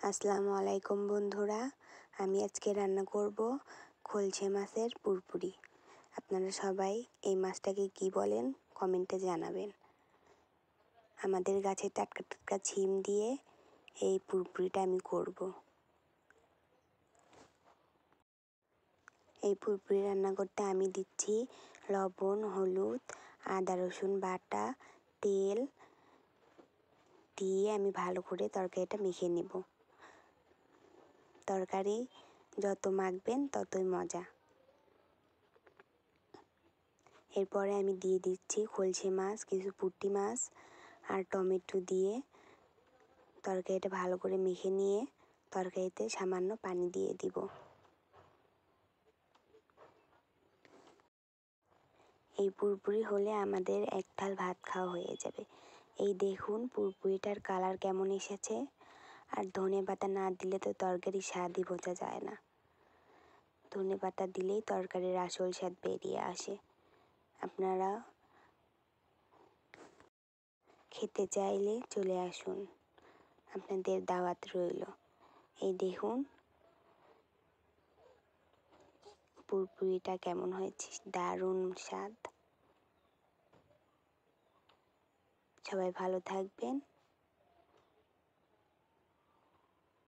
আসসালামু আলাইকুম বন্ধুরা, আমি আজকে রান্না করব খলছে মাছের পুরপুরি। আপনারা সবাই এই মাছটাকে কি বলেন কমেন্টে জানাবেন। আমাদের গাছে টাটকা টাটকা ছিম দিয়ে এই পুরপুরিটা আমি করব। এই পুরপুরি রান্না করতে আমি দিচ্ছি লবণ, হলুদ, আদা রসুন বাটা, তেল দিয়ে আমি ভালো করে তরকারিটা মেখে নেব। তরকারি যত মাখবেন ততই মজা। এরপরে আমি দিয়ে দিচ্ছি খলছে মাছ, কিছু পুঁটি মাছ আর টমেটো দিয়ে তরকারিটা ভালো করে মেখে নিয়ে তরকারিতে সামান্য পানি দিয়ে দিব। এই পুরপুরি হলে আমাদের এক থাল ভাত খাওয়া হয়ে যাবে। এই দেখুন পুরপুরিটার কালার কেমন এসেছে। আর ধনেপাতা না দিলে তো তরকারির স্বাদই বোঝা যায় না। ধনেপাতা দিলেই তরকারির আসল স্বাদ বেরিয়ে আসে। আপনারা খেতে চাইলে চলে আসুন, আপনাদের দাওয়াত রইল। এই দেখুন পুরপুরিটা কেমন হয়েছে, দারুণ স্বাদ। সবাই ভালো থাকবেন।